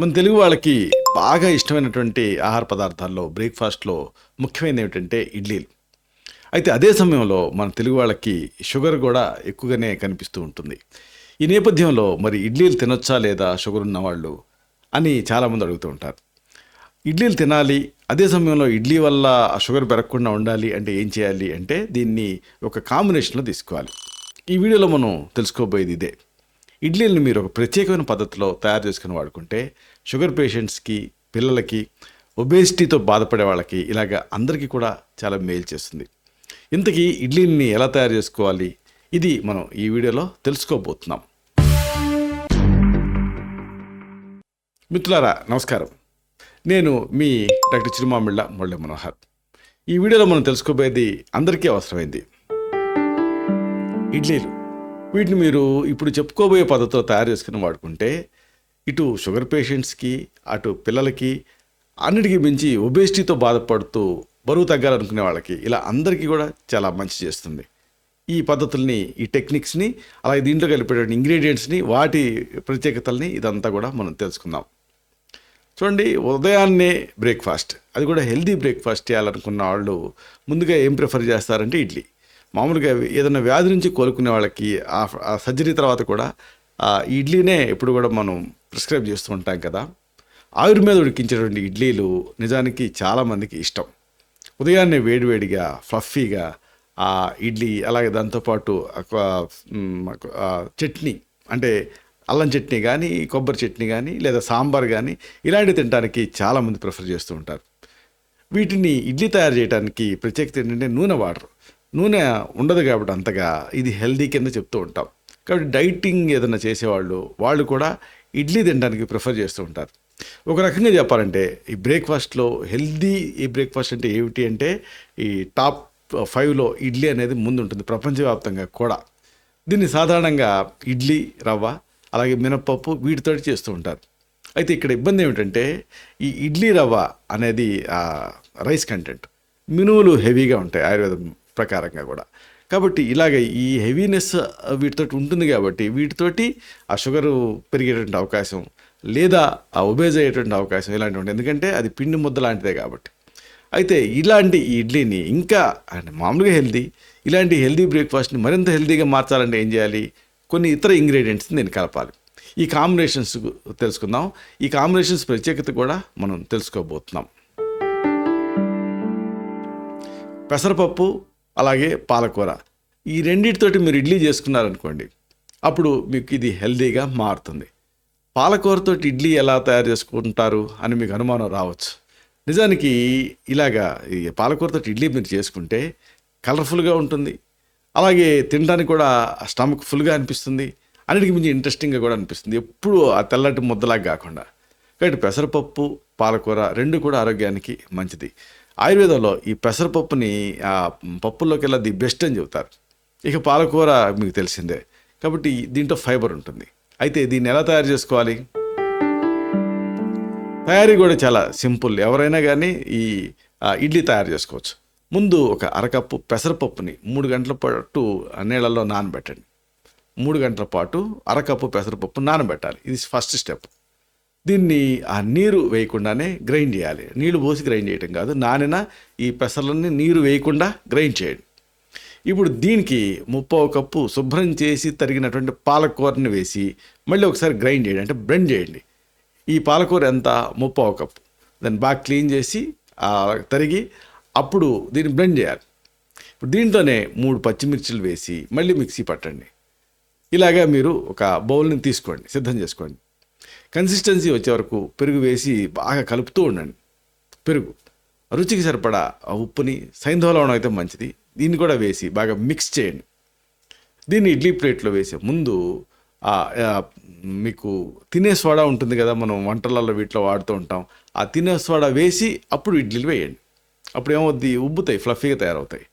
మన తెలుగు వాళ్ళకి బాగా ఇష్టమైనటువంటి ఆహార పదార్థాల్లో బ్రేక్ఫాస్ట్‌లో ముఖ్యమైనది ఏమిటంటే ఇడ్లీలు. అయితే అదే సమయంలో మన తెలుగు వాళ్ళకి షుగర్ గూడా ఎక్కువగానే కనిపిస్తూ ఉంటుంది. ఈ నేపథ్యంలో మరి ఇడ్లీలు తినొచ్చా లేదా షుగర్ ఉన్నవాళ్ళు అని చాలామంది అడుగుతూ ఉంటారు. ఇడ్లీలు తినాలి, అదే సమయంలో ఇడ్లీ వల్ల ఆ షుగర్ పెరగకుండా ఉండాలి అంటే ఏం చేయాలి అంటే దీన్ని ఒక కాంబినేషన్‌లో తీసుకోవాలి. ఈ వీడియోలో మనం తెలుసుకోబోయేది ఇదే. ఇడ్లీలను మీరు ఒక ప్రత్యేకమైన పద్ధతిలో తయారు చేసుకుని వాడుకుంటే షుగర్ పేషెంట్స్కి, పిల్లలకి, ఒబేసిటీతో బాధపడే వాళ్ళకి ఇలాగ అందరికీ కూడా చాలా మేలు చేస్తుంది. ఇంతకీ ఇడ్లీని ఎలా తయారు చేసుకోవాలి? ఇది మనం ఈ వీడియోలో తెలుసుకోబోతున్నాం. మిత్రులారా నమస్కారం. నేను మీ డాక్టర్ చిరుమామిళ్ళ మురళీ మనోహర్. ఈ వీడియోలో మనం తెలుసుకోబోయేది అందరికీ అవసరమైంది. ఇడ్లీలు. వీటిని మీరు ఇప్పుడు చెప్పుకోబోయే పద్ధతిలో తయారు చేసుకుని వాడుకుంటే ఇటు షుగర్ పేషెంట్స్కి, అటు పిల్లలకి, అన్నిటికీ మించి ఒబేసిటీతో బాధపడుతూ బరువు తగ్గాలనుకునే వాళ్ళకి ఇలా అందరికీ కూడా చాలా మంచి చేస్తుంది. ఈ పద్ధతుల్ని, ఈ టెక్నిక్స్ని, అలాగే దీంట్లో కలిపేటువంటి ఇంగ్రీడియంట్స్ని, వాటి ప్రత్యేకతల్ని ఇదంతా కూడా మనం తెలుసుకుందాం. చూడండి, ఉదయాన్నే బ్రేక్ఫాస్ట్, అది కూడా హెల్దీ బ్రేక్ఫాస్ట్ చేయాలనుకున్న వాళ్ళు ముందుగా ఏం ప్రిఫర్ చేస్తారంటే ఇడ్లీ. మామూలుగా ఏదైనా వ్యాధి నుంచి కోలుకునే వాళ్ళకి ఆ సర్జరీ తర్వాత కూడా ఈ ఇడ్లీనే ఎప్పుడు కూడా మనం ప్రిస్క్రైబ్ చేస్తూ ఉంటాం కదా. ఆవిరి మీద ఉడికించేటువంటి ఇడ్లీలు నిజానికి చాలామందికి ఇష్టం. ఉదయాన్నే వేడివేడిగా ఫ్లఫీగా ఆ ఇడ్లీ, అలాగే దాంతోపాటు చట్నీ, అంటే అల్లం చట్నీ కానీ, కొబ్బరి చట్నీ కానీ, లేదా సాంబార్ కానీ ఇలాంటివి తినడానికి చాలామంది ప్రిఫర్ చేస్తూ ఉంటారు. వీటిని ఇడ్లీ తయారు చేయడానికి ప్రత్యేకత ఏంటంటే నూనె వాడరు. నూనె ఉండదు కాబట్టి అంతగా ఇది హెల్దీ కింద చెప్తూ ఉంటాం. కాబట్టి డైటింగ్ ఏదైనా చేసేవాళ్ళు వాళ్ళు కూడా ఇడ్లీ తినడానికి ప్రిఫర్ చేస్తూ ఉంటారు. ఒక రకంగా చెప్పాలంటే ఈ బ్రేక్ఫాస్ట్లో హెల్దీ ఈ బ్రేక్ఫాస్ట్ అంటే ఏమిటి అంటే ఈ టాప్ 5లో ఇడ్లీ అనేది ముందు ఉంటుంది ప్రపంచవ్యాప్తంగా కూడా. దీన్ని సాధారణంగా ఇడ్లీ రవ్వ, అలాగే మినప్పప్పు వీటితో చేస్తూ ఉంటారు. అయితే ఇక్కడ ఇబ్బంది ఏమిటంటే ఈ ఇడ్లీ రవ్వ అనేది రైస్ కంటెంట్, మినువులు హెవీగా ఉంటాయి ఆయుర్వేదం ప్రకారంగా కూడా. కాబట్టి ఇలాగ ఈ హెవీనెస్ వీటితోటి ఉంటుంది కాబట్టి వీటితోటి ఆ షుగరు పెరిగేటువంటి అవకాశం, లేదా ఆ ఒబేజ్ అయ్యేటువంటి అవకాశం ఇలాంటివి ఉంటాయి. ఎందుకంటే అది పిండి ముద్ద లాంటిదే కాబట్టి. అయితే ఇలాంటి ఈ ఇడ్లీని ఇంకా మామూలుగా ఇలాంటి హెల్దీ బ్రేక్ఫాస్ట్ని మరింత హెల్దీగా మార్చాలంటే ఏం చేయాలి? కొన్ని ఇతర ఇంగ్రీడియంట్స్ని నేను కలపాలి. ఈ కాంబినేషన్స్ తెలుసుకుందాం. ఈ కాంబినేషన్స్ ప్రత్యేకత కూడా మనం తెలుసుకోబోతున్నాం. పెసరపప్పు, అలాగే పాలకూర, ఈ రెండింటితోటి మీరు ఇడ్లీ చేసుకున్నారనుకోండి, అప్పుడు మీకు ఇది హెల్దీగా మారుతుంది. పాలకూరతో ఇడ్లీ ఎలా తయారు చేసుకుంటారు అని మీకు అనుమానం రావచ్చు. నిజానికి ఇలాగా ఈ పాలకూరతో ఇడ్లీ మీరు చేసుకుంటే కలర్ఫుల్గా ఉంటుంది, అలాగే తినడానికి కూడా స్టమక్ ఫుల్గా అనిపిస్తుంది, అన్నిటికి మించి ఇంట్రెస్టింగ్గా కూడా అనిపిస్తుంది, ఎప్పుడు ఆ తెల్లటి ముద్దలాగా కాకుండా. కాబట్టి పెసరపప్పు, పాలకూర రెండు కూడా ఆరోగ్యానికి మంచిది. ఆయుర్వేదంలో ఈ పెసరపప్పుని పప్పుల్లోకి వెళ్ళి ది బెస్ట్ అని చెబుతారు. ఇక పాలకూర మీకు తెలిసిందే, కాబట్టి దీంట్లో ఫైబర్ ఉంటుంది. అయితే దీన్ని ఎలా తయారు చేసుకోవాలి? తయారీ కూడా చాలా సింపుల్. ఎవరైనా కానీ ఈ ఇడ్లీ తయారు చేసుకోవచ్చు. ముందు ఒక అరకప్పు పెసరపప్పుని 3 గంటల పాటు నీళ్ళల్లో నానబెట్టండి. 3 గంటల పాటు అరకప్పు పెసరపప్పు నానబెట్టాలి. ఇది ఫస్ట్ స్టెప్. దీన్ని ఆ నీరు వేయకుండానే గ్రైండ్ చేయాలి. నీళ్లు పోసి గ్రైండ్ చేయటం కాదు, నానిన ఈ పెసర్లని నీరు వేయకుండా గ్రైండ్ చేయండి. ఇప్పుడు దీనికి 3/4 కప్పు శుభ్రం చేసి తరిగినటువంటి పాలకూరని వేసి మళ్ళీ ఒకసారి గ్రైండ్ చేయండి, అంటే బ్లెండ్ చేయండి. ఈ పాలకూర ఎంత? 3/4 కప్పు. దాన్ని బాగా క్లీన్ చేసి తరిగి అప్పుడు దీన్ని బ్లెండ్ చేయాలి. ఇప్పుడు దీంట్లోనే 3 పచ్చిమిర్చిలు వేసి మళ్ళీ మిక్సీ పట్టండి. ఇలాగా మీరు ఒక బౌల్ని తీసుకోండి, సిద్ధం చేసుకోండి. కన్సిస్టెన్సీ వచ్చే వరకు పెరుగు వేసి బాగా కలుపుతూ ఉండండి. పెరుగు, రుచికి సరిపడా ఉప్పుని, సైంధవ లవణం అయితే మంచిది, దీన్ని కూడా వేసి బాగా మిక్స్ చేయండి. దీన్ని ఇడ్లీ ప్లేట్లో వేసే ముందు మీకు తినే సోడా ఉంటుంది కదా, మనం వంటలలో వీటిలో వాడుతూ ఉంటాం, ఆ తినే సోడా వేసి అప్పుడు ఇడ్లీలు వేయండి. అప్పుడు ఏమవుద్ది? ఉబ్బుతాయి, ఫ్లఫీగా తయారవుతాయి.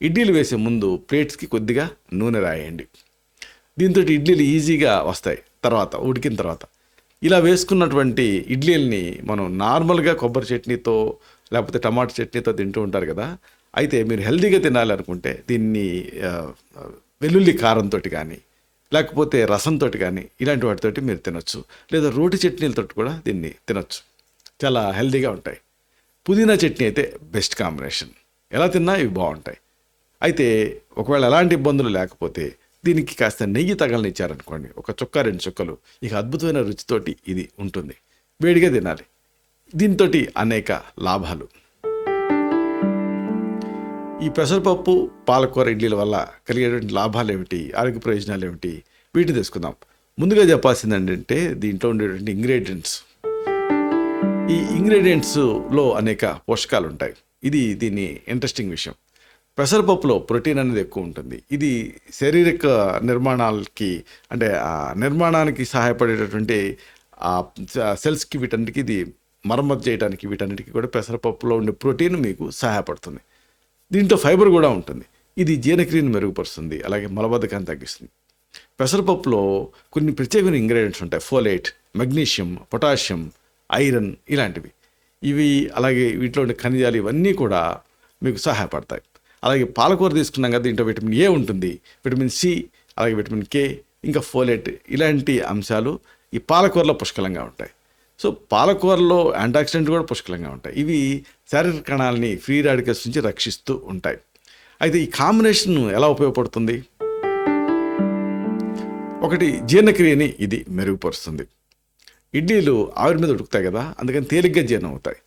ఇడ్లీలు వేసే ముందు ప్లేట్స్కి కొద్దిగా నూనె రాయండి. దీంతో ఇడ్లీలు ఈజీగా వస్తాయి తర్వాత ఉడికిన తర్వాత. ఇలా వేసుకున్నటువంటి ఇడ్లీల్ని మనం నార్మల్గా కొబ్బరి చట్నీతో లేకపోతే టమాటా చట్నీతో తింటూ ఉంటారు కదా. అయితే మీరు హెల్దీగా తినాలి అనుకుంటే దీన్ని వెల్లుల్లి కారంతో కానీ, లేకపోతే రసంతో కానీ ఇలాంటి వాటితోటి మీరు తినొచ్చు. లేదా రోటి చట్నీలతో కూడా దీన్ని తినొచ్చు. చాలా హెల్తీగా ఉంటాయి. పుదీనా చట్నీ అయితే బెస్ట్ కాంబినేషన్. ఎలా తిన్నా ఇవి బాగుంటాయి. అయితే ఒకవేళ ఎలాంటి ఇబ్బందులు లేకపోతే దీనికి కాస్త నెయ్యి తగలనిచ్చారనుకోండి, ఒక చుక్క 2 చుక్కలు, ఇక అద్భుతమైన రుచితోటి ఇది ఉంటుంది. వేడిగా తినాలి. దీంతో అనేక లాభాలు. ఈ పెసరపప్పు పాలకూర ఇడ్లీల వల్ల కలిగేటువంటి లాభాలు ఏమిటి, ఆరోగ్య ప్రయోజనాలు ఏమిటి, వీటిని తెలుసుకుందాం. ముందుగా చెప్పాల్సింది ఏంటంటే దీంట్లో ఉండేటువంటి ఇంగ్రీడియంట్స్. ఈ ఇంగ్రీడియంట్స్లో అనేక పోషకాలు ఉంటాయి. ఇది దీని ఇంట్రెస్టింగ్ విషయం. పెసరపప్పులో ప్రోటీన్ అనేది ఎక్కువ ఉంటుంది. ఇది శారీరక నిర్మాణాలకి, అంటే ఆ నిర్మాణానికి సహాయపడేటటువంటి ఆ సెల్స్కి, వీటన్నిటికీ, ఇది మరమ్మతు చేయడానికి, వీటన్నిటికీ కూడా పెసరపప్పులో ఉండే ప్రోటీన్ మీకు సహాయపడుతుంది. దీంట్లో ఫైబర్ కూడా ఉంటుంది. ఇది జీర్ణక్రియను మెరుగుపరుస్తుంది, అలాగే మలబద్ధకాన్ని తగ్గిస్తుంది. పెసరపప్పులో కొన్ని ప్రత్యేకమైన ఇంగ్రీడియంట్స్ ఉంటాయి. ఫోలేట్, మెగ్నీషియం, పొటాషియం, ఐరన్ ఇలాంటివి. ఇవి అలాగే వీటిలో ఉండే ఖనిజాలు ఇవన్నీ కూడా మీకు సహాయపడతాయి. అలాగే పాలకూర తీసుకున్నాం కదా, దీంట్లో విటమిన్ ఏ ఉంటుంది, విటమిన్ సి, అలాగే విటమిన్ కే, ఇంకా ఫోలేట్, ఇలాంటి అంశాలు ఈ పాలకూరలో పుష్కలంగా ఉంటాయి. సో పాలకూరలో యాంటాక్సిడెంట్ కూడా పుష్కలంగా ఉంటాయి. ఇవి శారీరక కణాలని ఫ్రీ రాడికల్స్ నుంచి రక్షిస్తూ ఉంటాయి. అయితే ఈ కాంబినేషన్ ఎలా ఉపయోగపడుతుంది? ఒకటి, జీర్ణక్రియని ఇది మెరుగుపరుస్తుంది. ఇడ్లీలు ఆవిరి మీద ఉడుకుతాయి కదా, అందుకని తేలిగ్గా జీర్ణం అవుతాయి.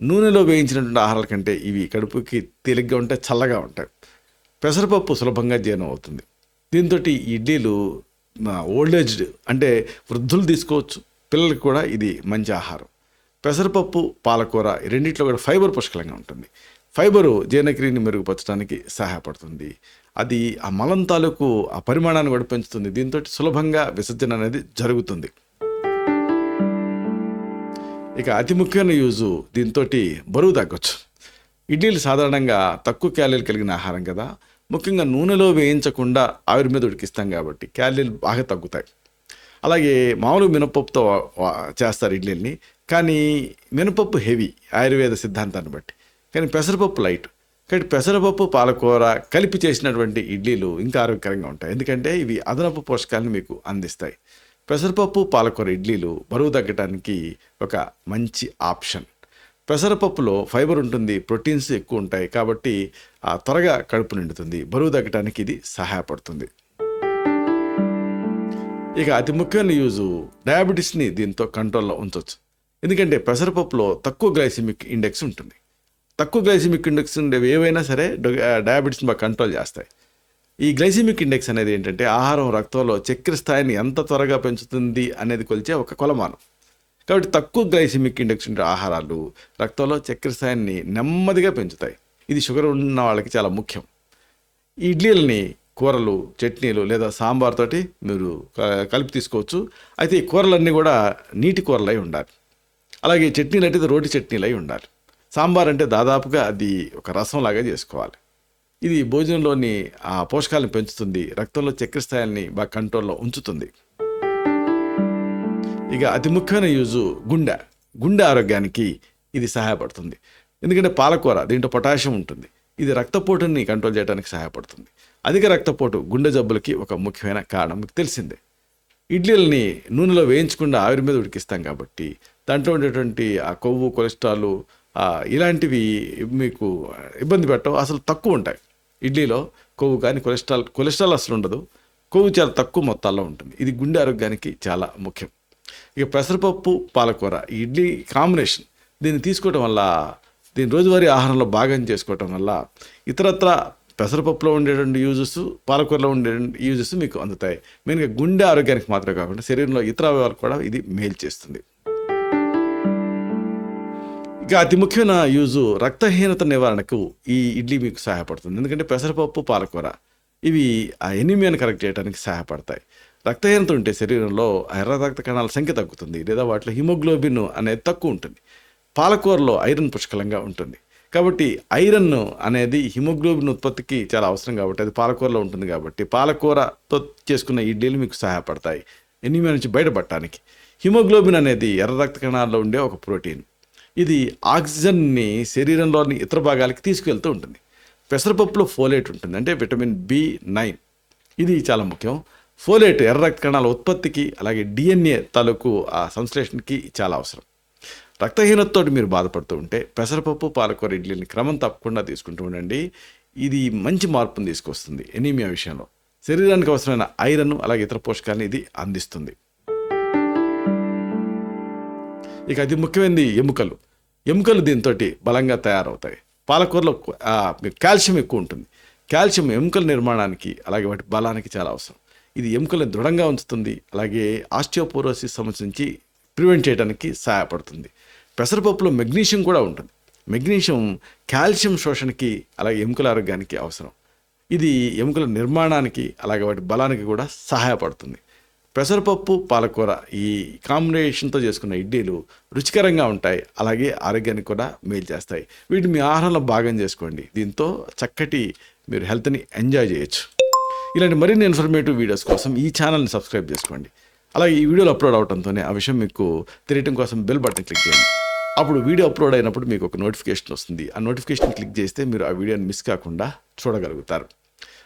నూనెలో వేయించినటువంటి ఆహారాల కంటే ఇవి కడుపుకి తేలిగ్గా ఉంటాయి, చల్లగా ఉంటాయి. పెసరపప్పు సులభంగా జీర్ణం అవుతుంది. దీంతో ఇడ్లీలు ఓల్డ్ ఏజ్డ్, అంటే వృద్ధులు తీసుకోవచ్చు, పిల్లలకి కూడా ఇది మంచి ఆహారం. పెసరపప్పు, పాలకూర రెండిట్లో కూడా ఫైబర్ పుష్కలంగా ఉంటుంది. ఫైబరు జీర్ణక్రియని మెరుగుపరచడానికి సహాయపడుతుంది. అది ఆ మలం తాలూకు ఆ పరిమాణాన్ని కూడా పెంచుతుంది. దీంతో సులభంగా విసర్జన అనేది జరుగుతుంది. ఇక అతి ముఖ్యమైన యూజు, దీంతో బరువు తగ్గొచ్చు. ఇడ్లీలు సాధారణంగా తక్కువ క్యాలరీలు కలిగిన ఆహారం కదా, ముఖ్యంగా నూనెలో వేయించకుండా ఆవిరి మీద ఉడికిస్తాం కాబట్టి క్యాలరీలు బాగా తగ్గుతాయి. అలాగే మామూలు మినపప్పుతో చేస్తారు ఇడ్లీని, కానీ మినపప్పు హెవీ ఆయుర్వేద సిద్ధాంతాన్ని బట్టి, కానీ పెసరపప్పు లైట్. కాబట్టి పెసరపప్పు, పాలకూర కలిపి చేసినటువంటి ఇడ్లీలు ఇంకా ఆరోగ్యకరంగా ఉంటాయి, ఎందుకంటే ఇవి అదనపు పోషకాలను మీకు అందిస్తాయి. పెసరపప్పు, పాలకూర ఇడ్లీలు బరువు తగ్గడానికి ఒక మంచి ఆప్షన్. పెసరపప్పులో ఫైబర్ ఉంటుంది, ప్రోటీన్స్ ఎక్కువ ఉంటాయి, కాబట్టి త్వరగా కడుపు నిండుతుంది. బరువు తగ్గడానికి ఇది సహాయపడుతుంది. ఇక అతి ముఖ్యమైన యూజు, డయాబెటీస్ని దీంతో కంట్రోల్లో ఉంచవచ్చు. ఎందుకంటే పెసరపప్పులో తక్కువ గ్లైసిమిక్ ఇండెక్స్ ఉంటుంది. తక్కువ గ్లైసిమిక్ ఇండెక్స్ ఉండేవి ఏవైనా సరే డయాబెటీస్ని బాగా కంట్రోల్ చేస్తాయి. ఈ గ్లైసిమిక్ ఇండెక్స్ అనేది ఏంటంటే ఆహారం రక్తంలో చక్కెర స్థాయిని ఎంత త్వరగా పెంచుతుంది అనేది కొలిచే ఒక కొలమానం. కాబట్టి తక్కువ గ్లైసిమిక్ ఇండెక్స్ ఉండే ఆహారాలు రక్తంలో చక్కెర స్థాయిని నెమ్మదిగా పెంచుతాయి. ఇది షుగర్ ఉన్న వాళ్ళకి చాలా ముఖ్యం. ఈ ఇడ్లీలని కూరలు, చట్నీలు లేదా సాంబార్ తోటి మీరు కలిపి తీసుకోవచ్చు. అయితే ఈ కూరలన్నీ కూడా నీటి కూరలై ఉండాలి. అలాగే చట్నీలు అంటే రోటి చట్నీలు అయి ఉండాలి. సాంబార్ అంటే దాదాపుగా అది ఒక రసంలాగా చేసుకోవాలి. ఇది భోజనంలోని ఆ పోషకాలను పెంచుతుంది, రక్తంలో చక్కెర స్థాయిల్ని బాగా కంట్రోల్లో ఉంచుతుంది. ఇక అతి ముఖ్యమైన యూజు, గుండె ఆరోగ్యానికి ఇది సహాయపడుతుంది. ఎందుకంటే పాలకూర దీంట్లో పొటాషియం ఉంటుంది. ఇది రక్తపోటుని కంట్రోల్ చేయడానికి సహాయపడుతుంది. అధిక రక్తపోటు గుండె జబ్బులకి ఒక ముఖ్యమైన కారణం, మీకు తెలిసిందే. ఇడ్లీలని నూనెలో వేయించకుండా ఆవిరి మీద ఉడికిస్తాం కాబట్టి దాంట్లో ఉండేటువంటి ఆ కొవ్వు, కొలెస్ట్రాల్ ఇలాంటివి మీకు ఇబ్బంది పెట్టవు, అసలు తక్కువ ఉంటాయి. ఇడ్లీలో కొవ్వు కానీ కొలెస్ట్రాల్ అసలు ఉండదు. కొవ్వు చాలా తక్కువ మొత్తాల్లో ఉంటుంది. ఇది గుండె ఆరోగ్యానికి చాలా ముఖ్యం. ఇక పెసరపప్పు, పాలకూర ఈ ఇడ్లీ కాంబినేషన్, దీన్ని తీసుకోవటం వల్ల, దీన్ని రోజువారీ ఆహారంలో భాగం చేసుకోవటం వల్ల ఇతరత్ర పెసరపప్పులో ఉండేటువంటి యూజెస్, పాలకూరలో ఉండే యూజెస్ మీకు అందుతాయి. మెయిన్గా గుండె ఆరోగ్యానికి మాత్రమే కాకుండా శరీరంలో ఇతర అవయవాలకు కూడా ఇది మేలు చేస్తుంది. ఇక అతి ముఖ్యమైన యూజు, రక్తహీనత నివారణకు ఈ ఇడ్లీ మీకు సహాయపడుతుంది. ఎందుకంటే పెసరపప్పు, పాలకూర ఇవి ఆ ఎనీమియాని కరెక్ట్ చేయడానికి సహాయపడతాయి. రక్తహీనత ఉంటే శరీరంలో ఎర్ర రక్త కణాల సంఖ్య తగ్గుతుంది, లేదా వాటిలో హిమోగ్లోబిన్ అనేది తక్కువ ఉంటుంది. పాలకూరలో ఐరన్ పుష్కలంగా ఉంటుంది. కాబట్టి ఐరన్ అనేది హిమోగ్లోబిన్ ఉత్పత్తికి చాలా అవసరం కాబట్టి అది పాలకూరలో ఉంటుంది. కాబట్టి పాలకూరతో చేసుకున్న ఇడ్లీలు మీకు సహాయపడతాయి ఎనీమియా నుంచి బయటపడటానికి. హిమోగ్లోబిన్ అనేది ఎర్ర రక్త కణాల్లో ఉండే ఒక ప్రోటీన్. ఇది ఆక్సిజన్ని శరీరంలోని ఇతర భాగాలకి తీసుకువెళ్తూ ఉంటుంది. పెసరపప్పులో ఫోలేట్ ఉంటుంది, అంటే విటమిన్ B9. ఇది చాలా ముఖ్యం. ఫోలేట్ ఎర్ర రక్త కణాల ఉత్పత్తికి అలాగే డిఎన్ఏ తాలూకు ఆ సంశ్లేషణకి చాలా అవసరం. రక్తహీనతతో మీరు బాధపడుతూ ఉంటే పెసరపప్పు పాలకూర ఇడ్లీని క్రమం తప్పకుండా తీసుకుంటూ ఉండండి. ఇది మంచి మార్పును తీసుకొస్తుంది ఎనీమియా విషయంలో. శరీరానికి అవసరమైన ఐరన్ అలాగే ఇతర పోషకాలను ఇది అందిస్తుంది. ఇక అతి ముఖ్యమైనది ఎముకలు దీంతో బలంగా తయారవుతాయి. పాలకూరలో మీకు కాల్షియం ఎక్కువ ఉంటుంది. కాల్షియం ఎముకల నిర్మాణానికి అలాగే వాటి బలానికి చాలా అవసరం. ఇది ఎముకలను దృఢంగా ఉంచుతుంది, అలాగే ఆస్టియోపోరోసిస్ సమస్య నుంచి ప్రివెంట్ చేయడానికి సహాయపడుతుంది. పెసరపప్పులో మెగ్నీషియం కూడా ఉంటుంది. మెగ్నీషియం కాల్షియం శోషణకి అలాగే ఎముకల ఆరోగ్యానికి అవసరం. ఇది ఎముకల నిర్మాణానికి అలాగే వాటి బలానికి కూడా సహాయపడుతుంది. పెసరపప్పు పాలకూర ఈ కాంబినేషన్తో చేసుకున్న ఇడ్లీలు రుచికరంగా ఉంటాయి, అలాగే ఆరోగ్యానికి కూడా మేలు చేస్తాయి. వీటిని మీ ఆహారంలో భాగం చేసుకోండి. దీంతో చక్కటి మీరు హెల్త్ని ఎంజాయ్ చేయొచ్చు. ఇలాంటి మరిన్ని ఇన్ఫర్మేటివ్ వీడియోస్ కోసం ఈ ఛానల్ని సబ్స్క్రైబ్ చేసుకోండి. అలాగే ఈ వీడియోలు అప్లోడ్ అవడంతోనే ఆ విషయం మీకు తెలియటం కోసం బెల్ బటన్ క్లిక్ చేయండి. అప్పుడు వీడియో అప్లోడ్ అయినప్పుడు మీకు ఒక నోటిఫికేషన్ వస్తుంది. ఆ నోటిఫికేషన్ క్లిక్ చేస్తే మీరు ఆ వీడియోని మిస్ కాకుండా చూడగలుగుతారు.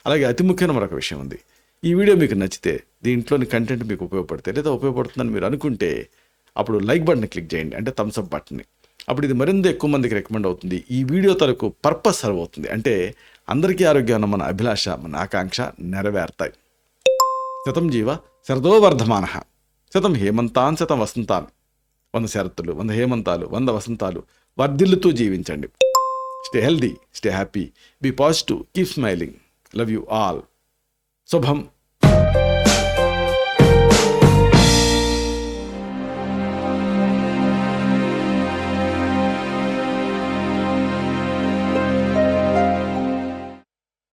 అలాగే అతి ముఖ్యమైన మరొక విషయం ఉంది. ఈ వీడియో మీకు నచ్చితే, దీంట్లోని కంటెంట్ మీకు ఉపయోగపడితే లేదా ఉపయోగపడుతుందని మీరు అనుకుంటే అప్పుడు లైక్ బటన్ క్లిక్ చేయండి, అంటే థమ్స్ అప్ బటన్ని. అప్పుడు ఇది మరింత ఎక్కువ మందికి రికమెండ్ అవుతుంది. ఈ వీడియో తరకు పర్పస్ సర్వ్ అవుతుంది, అంటే అందరికీ ఆరోగ్యం మన అభిలాష మన ఆకాంక్ష నెరవేరుతాయి. శతం జీవ శరదో వర్ధమానః, శతం హేమంతాన్ శతం వసంతాన్. 100 శరత్తులు, 100 హేమంతాలు, 100 వసంతాలు వర్ధిల్లుతూ జీవించండి. Stay healthy, stay happy, be positive, keep smiling. Love you all. శుభం.